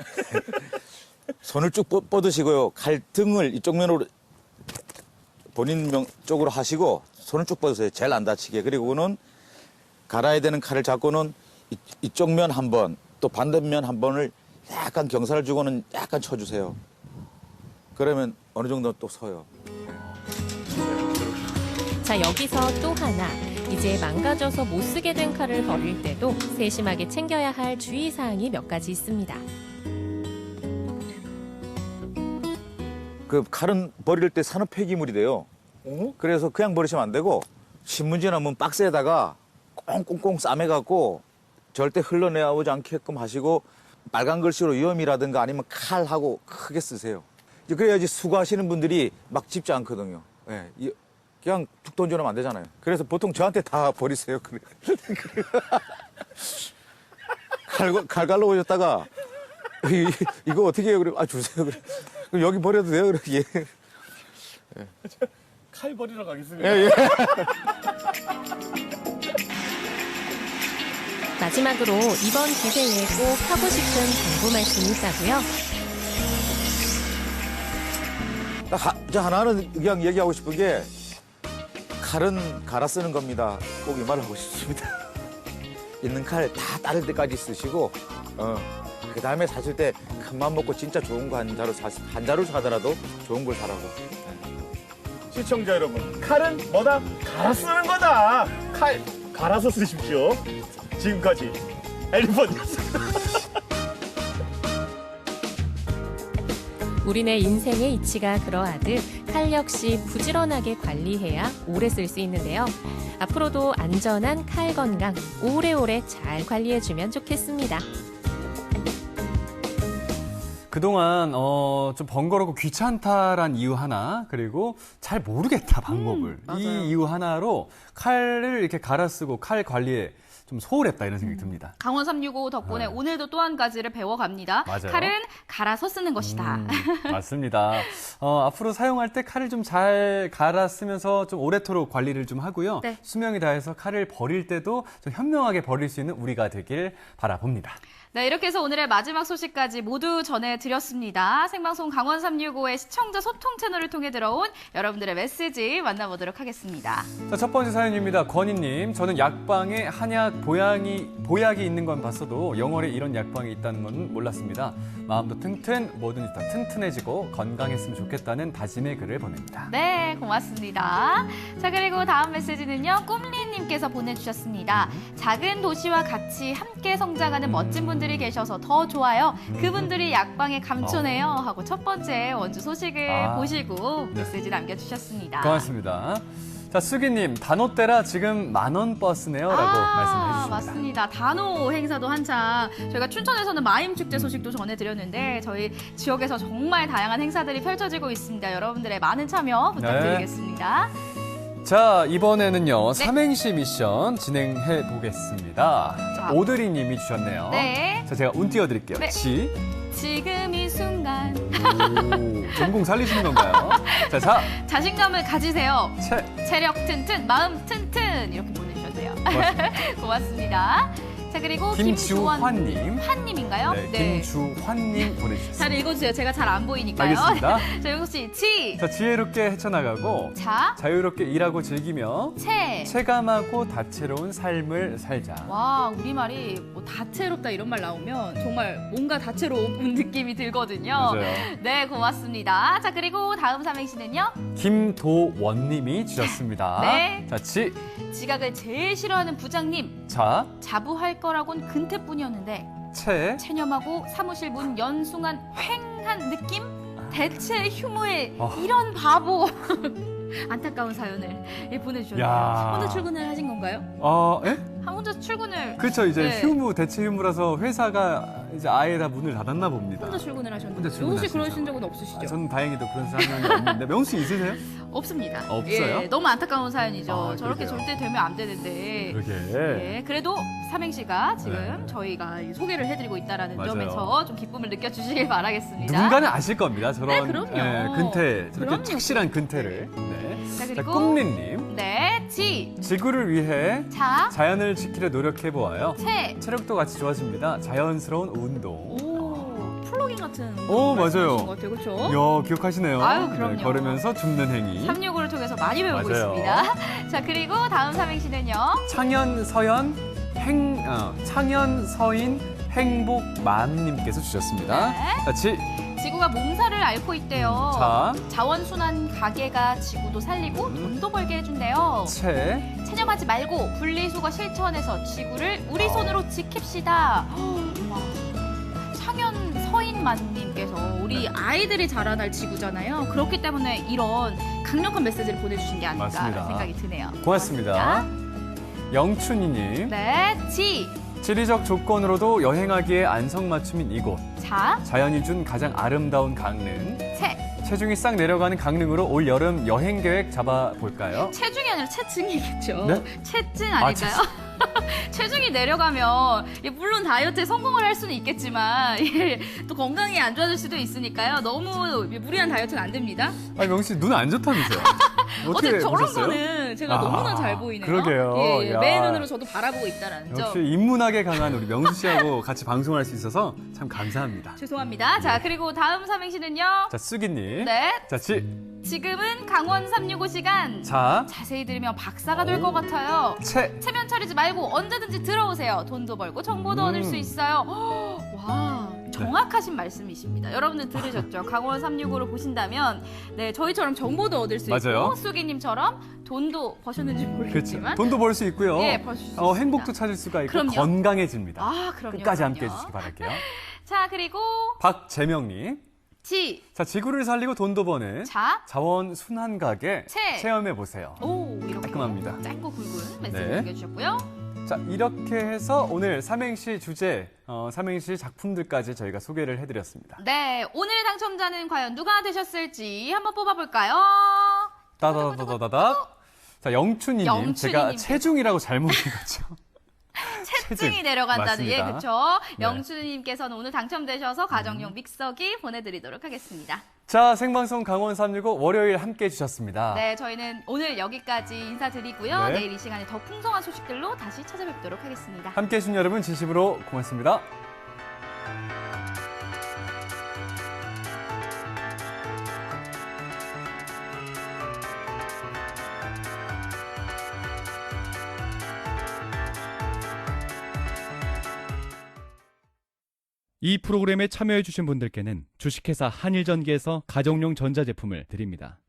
손을 쭉 뻗으시고요. 칼등을 이쪽 면으로 본인 쪽으로 하시고 손을 쭉 뻗으세요. 제일 안 다치게. 그리고는 갈아야 되는 칼을 잡고는 이쪽 면 한 번, 또 반대면 한 번을 약간 경사를 주고는 약간 쳐주세요. 그러면 어느 정도 또 서요. 자, 여기서 또 하나. 이제 망가져서 못 쓰게 된 칼을 버릴 때도 세심하게 챙겨야 할 주의사항이 몇 가지 있습니다. 그 칼은 버릴 때 산업 폐기물이 돼요. 그래서 그냥 버리시면 안 되고 신문지나 뭐 박스에다가 꽁꽁꽁 싸매갖고 절대 흘러내오지 않게끔 하시고 빨간 글씨로 위험이라든가 아니면 칼하고 크게 쓰세요. 이제 그래야지 수고하시는 분들이 막 집지 않거든요. 예, 그냥 툭 던져놓으면 안 되잖아요. 그래서 보통 저한테 다 버리세요. 칼갈로 오셨다가 이거 어떻게 해요? 그래, 주세요. 그래. 그럼 여기 버려도 돼요? 그래. 예. 칼 버리러 가겠습니다. 예, 예. 마지막으로 이번 기회에 꼭 하고 싶은 당부 말씀이 있다고요? 저 하나는 그냥 얘기하고 싶은 게 칼은 갈아 쓰는 겁니다. 꼭 이 말을 하고 싶습니다. 있는 칼 다 따를 때까지 쓰시고 그 다음에 사실 때 큰맘 먹고 진짜 좋은 거 한 자루 사더라도 좋은 걸 사라고. 시청자 여러분, 칼은 뭐다? 갈아 쓰는 거다. 칼 갈아서 쓰십시오. 지금까지 엘리펀트였습니다. 우리네 인생의 이치가 그러하듯 칼 역시 부지런하게 관리해야 오래 쓸 수 있는데요. 앞으로도 안전한 칼 건강 오래오래 잘 관리해주면 좋겠습니다. 그동안 좀 번거롭고 귀찮다란 이유 하나, 그리고 잘 모르겠다 방법을. 이 이유 하나로 칼을 이렇게 갈아 쓰고 칼 관리에 좀 소홀했다 이런 생각이 듭니다. 강원 365 덕분에 오늘도 또 한 가지를 배워갑니다. 맞아요. 칼은 갈아서 쓰는 것이다. 맞습니다. 앞으로 사용할 때 칼을 좀 잘 갈아 쓰면서 좀 오래도록 관리를 좀 하고요. 네. 수명이 다해서 칼을 버릴 때도 좀 현명하게 버릴 수 있는 우리가 되길 바라봅니다. 네, 이렇게 해서 오늘의 마지막 소식까지 모두 전해드렸습니다. 생방송 강원 365의 시청자 소통 채널을 통해 들어온 여러분들의 메시지 만나보도록 하겠습니다. 자, 첫 번째 사연입니다. 권희님, 저는 약방에 한약 보약이 있는 건 봤어도 영월에 이런 약방이 있다는 건 몰랐습니다. 마음도 튼튼, 뭐든지 다 튼튼해지고 건강했으면 좋겠다는 다짐의 글을 보냅니다. 네, 고맙습니다. 자, 그리고 다음 메시지는요, 꿈리님께서 보내주셨습니다. 작은 도시와 같이 함께 성장하는 멋진 분들이 계셔서 더 좋아요. 그분들이 약방의 감초네요. 하고 첫 번째 원주 소식을 보시고 메시지 남겨주셨습니다. 고맙습니다. 자, 수기님, 단오때라 지금 만원 버스네요. 라고 말씀해 주셨습니다. 맞습니다. 단오 행사도 한창 저희가 춘천에서는 마임축제 소식도 전해드렸는데 저희 지역에서 정말 다양한 행사들이 펼쳐지고 있습니다. 여러분들의 많은 참여 부탁드리겠습니다. 자, 이번에는요, 삼행시 미션 진행해 보겠습니다. 자, 오드리 님이 주셨네요. 네. 자, 제가 운 띄워드릴게요. 네. 지금 이 순간. 오, 전공 살리시는 건가요? 자, 자신감을 가지세요. 체력 튼튼, 마음 튼튼. 이렇게 보내주셨네요. 고맙습니다. 자, 그리고 김주환님. 환님인가요? 네, 김주환님 보내주셨습니다. 잘 읽어주세요. 제가 잘 안 보이니까요. 알겠습니다. 자, 혹시 자, 지혜롭게 헤쳐나가고 자유롭게 일하고 즐기며 체감하고 다채로운 삶을 살자. 와, 우리말이 뭐 다채롭다 이런 말 나오면 정말 뭔가 다채로운 느낌이 들거든요. 맞아요. 네, 고맙습니다. 자, 그리고 다음 삼행시는요? 김도원님이 주셨습니다. 네. 자, 지각을 제일 싫어하는 부장님. 자부할 거라곤 근태뿐이었는데 체념하고 사무실 문 연숭한 횡한 느낌? 대체 휴무에 이런 바보. 안타까운 사연을 보내주셨네요. 혼자 출근을 하신 건가요? 예? 혼자 출근을. 그렇죠. 이제 대체 휴무라서 회사가 이제 아예 다 문을 닫았나 봅니다. 혼자 출근을 하셨는데 혹시 그러신 적은 없으시죠? 저는 다행히도 그런 상황이 없는데 명수 있으세요? 없습니다. 없어요? 예, 너무 안타까운 사연이죠. 저렇게 그러게요. 절대 되면 안 되는데. 그러게. 예, 그래도 삼행시가 지금 저희가 소개를 해드리고 있다는 맞아요. 점에서 좀 기쁨을 느껴주시길 바라겠습니다. 누군가는 아실 겁니다. 저런 그럼요. 근태, 저렇게 그럼요. 착실한 근태를. 자, 자, 그리고 꿈리님. 네, 지구를 위해 자연을 지키려 노력해 보아요. 체력도 같이 좋아집니다. 자연스러운 운동. 플로깅 같은. 맞아요. 것 같아요, 그렇죠? 야, 기억하시네요. 아유, 그럼요. 걸으면서 줍는 행위. 365를 통해서 많이 배우고 맞아요. 있습니다. 자, 그리고 다음 삼행시는요. 창현 서인 행복맘님께서 주셨습니다. 자, 지구가 몸살을 앓고 있대요. 자원순환 가게가 지구도 살리고 돈도 벌게 해준대요. 체념하지 말고 분리수거 실천해서 지구를 우리 손으로 지킵시다. 창현 서인만님께서 우리 아이들이 자라날 지구잖아요. 그렇기 때문에 이런 강력한 메시지를 보내주신 게 아닐까 맞습니다. 생각이 드네요. 고맙습니다. 영춘이님. 네, 지리적 조건으로도 여행하기에 안성맞춤인 이곳. 자, 자연이 준 가장 아름다운 강릉. 체중이 싹 내려가는 강릉으로 올 여름 여행 계획 잡아볼까요? 체중이 아니라 체증이겠죠. 네? 체증 아닐까요? 체중이 내려가면 물론 다이어트에 성공을 할 수는 있겠지만 또 건강이 안 좋아질 수도 있으니까요. 너무 무리한 다이어트는 안 됩니다. 아니 명수 씨 눈 안 좋다면서요? 어떻게 저런 보셨어요? 거는 제가 너무나 잘 보이네요. 그러게요. 예, 야. 매 눈으로 저도 바라보고 있다라는 점. 역시 인문학에 강한 우리 명수 씨하고 같이 방송할 수 있어서 참 감사합니다. 죄송합니다. 자, 그리고 다음 삼행시는요. 자, 수기님. 네. 자, 지금은 강원 365 시간. 자. 자세히 들으면 박사가 될 것 같아요. 체면 차리지 말고 언제든지 들어오세요. 돈도 벌고 정보도 얻을 수 있어요. 와, 정확하신 말씀이십니다. 여러분들 들으셨죠? 강원 365를 보신다면 네, 저희처럼 정보도 얻을 수 맞아요. 있고 수기님처럼 돈도 버셨는지 모르겠지만 돈도 벌 수 있고요. 예, 벌 수 있습니다. 행복도 찾을 수가 있고 그럼요. 건강해집니다. 아, 그럼요. 끝까지 그럼요. 함께 해주시기 바랄게요. 자, 그리고 박재명님. 자, 지구를 살리고 돈도 버는 자, 자원 순환 가게 체험해 보세요. 오, 이렇게 깔끔합니다. 짧고 굵은 메시지 네. 남겨주셨고요. 자, 이렇게 해서 오늘 삼행시 주제, 삼행시 작품들까지 저희가 소개를 해드렸습니다. 네, 오늘 당첨자는 과연 누가 되셨을지 한번 뽑아볼까요? 따다다다다닥. 자, 영춘이님. 제가 체중이라고 잘못 읽었죠. 체증이 내려간다는 예, 맞습니다. 그렇죠. 네. 영춘님께서는 오늘 당첨되셔서 가정용 믹서기 보내드리도록 하겠습니다. 자, 생방송 강원 365 월요일 함께 해주셨습니다. 네, 저희는 오늘 여기까지 인사드리고요. 네. 내일 이 시간에 더 풍성한 소식들로 다시 찾아뵙도록 하겠습니다. 함께 해주신 여러분 진심으로 고맙습니다. 이 프로그램에 참여해주신 분들께는 주식회사 한일전기에서 가정용 전자제품을 드립니다.